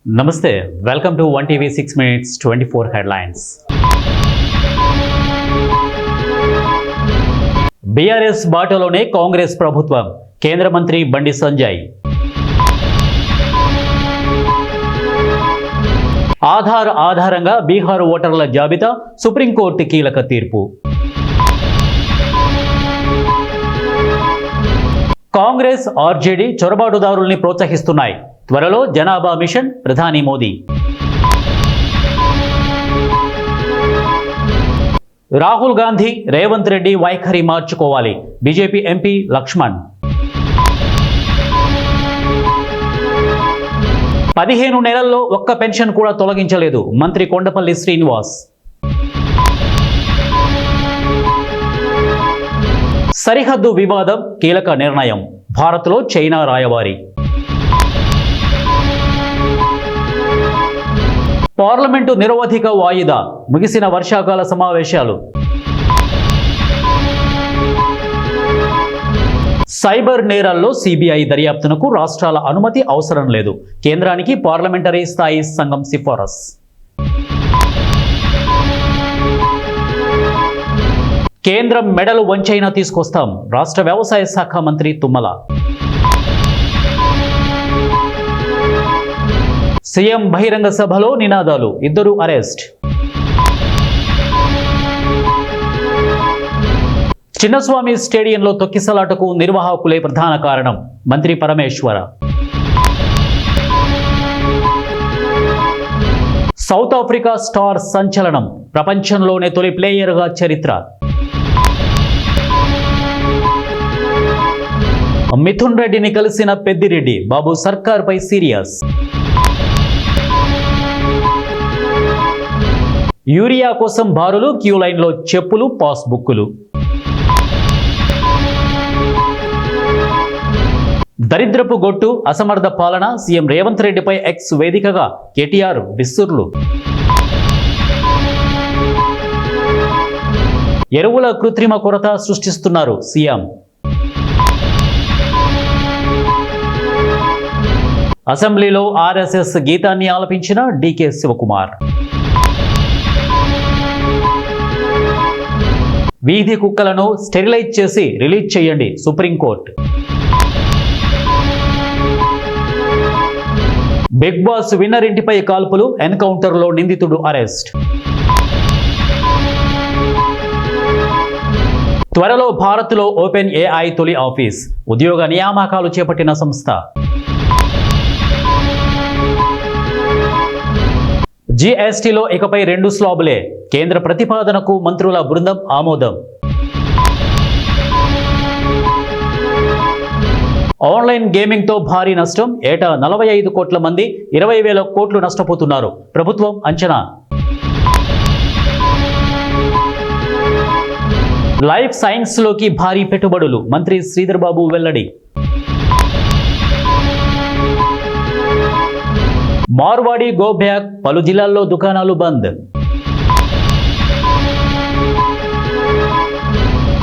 నమస్తే welcome to 1TV 6 minutes 24 headlines. BRS బాటలోనే కాంగ్రెస్ ప్రభుత్వం, కేంద్ర మంత్రి బండి సంజయ్. ఆధారంగా బీహార్ ఓటర్ల జాబితా, సుప్రీంకోర్టు కీలక తీర్పు. కాంగ్రెస్ ఆర్జేడీ చొరబాటుదారుల్ని ప్రోత్సహిస్తున్నాయి. త్వరలో జనాభా మిషన్, ప్రధాని మోదీ. రాహుల్ గాంధీ, రేవంత్ రెడ్డి వైఖరి మార్చుకోవాలి, బీజేపీ ఎంపీ లక్ష్మణ్. 15 నెలల్లో ఒక్క పెన్షన్ కూడా తొలగించలేదు, మంత్రి కొండపల్లి శ్రీనివాస్. సరిహద్దు వివాదం, కీలక నిర్ణయం, భారత్లో చైనా రాయబారి. పార్లమెంటు నిరవధిక వాయిదా, ముగిసిన వర్షాకాల సమావేశాలు. సైబర్ నేరాల్లో సిబిఐ దర్యాప్తునకు రాష్ట్రాల అనుమతి అవసరం లేదు, కేంద్రానికి పార్లమెంటరీ స్థాయి సంఘం సిఫారసు. కేంద్రం మెడలు వంచైనా తీసుకొస్తాం, రాష్ట్ర వ్యవసాయ శాఖ మంత్రి తుమ్మల. సీఎం బహిరంగ సభలో నినాదాలు, 2 అరెస్ట్. చిన్నస్వామి స్టేడియంలో తొక్కిసలాటకు నిర్వాహకులే ప్రధాన కారణం, మంత్రి పరమేశ్వర. సౌత్ ఆఫ్రికా స్టార్ సంచలనం, ప్రపంచంలోనే తొలి ప్లేయర్గా చరిత్ర. మిథున్ రెడ్డిని కలిసిన పెద్దిరెడ్డి, బాబు సర్కార్పై సీరియస్. యూరియా కోసం బారులు, క్యూ లైన్లో చెప్పులు, పాస్బుక్కులు. దరిద్రపు గొట్టు, అసమర్థ పాలన, సీఎం రేవంత్ రెడ్డిపై ఎక్స్ వేదికగా కేటీఆర్ విసుర్లు. ఎరువుల కృత్రిమ కొరత సృష్టిస్తున్నారు సీఎం. అసెంబ్లీలో ఆర్ఎస్ఎస్ గీతాన్ని ఆలపించిన డీకే శివకుమార్. వీధి కుక్కలను స్టెరిలైజ్ చేసి రిలీజ్ చేయండి, సుప్రీంకోర్టు. బిగ్ బాస్ విన్నర్ ఇంటిపై కాల్పులు, ఎన్కౌంటర్లో నిందితుడు అరెస్ట్. త్వరలో భారత్లో ఓపెన్ ఏఐ తొలి ఆఫీస్, ఉద్యోగ నియామకాలు చేపట్టిన సంస్థ. జీఎస్టీలో ఇకపై 2 స్లాబులే, కేంద్ర ప్రతిపాదనకు మంత్రుల బృందం ఆమోదం. ఆన్లైన్ గేమింగ్తో భారీ నష్టం, ఏటా 45 కోట్ల మంది 20,000 కోట్లు నష్టపోతున్నారు, ప్రభుత్వం అంచనా. లైఫ్ సైన్స్లోకి భారీ పెట్టుబడులు, మంత్రి శ్రీధర్ బాబు వెల్లడి. మార్వాడి గో బ్యాక్, పలు జిల్లాల్లో దుకాణాలు బంద్.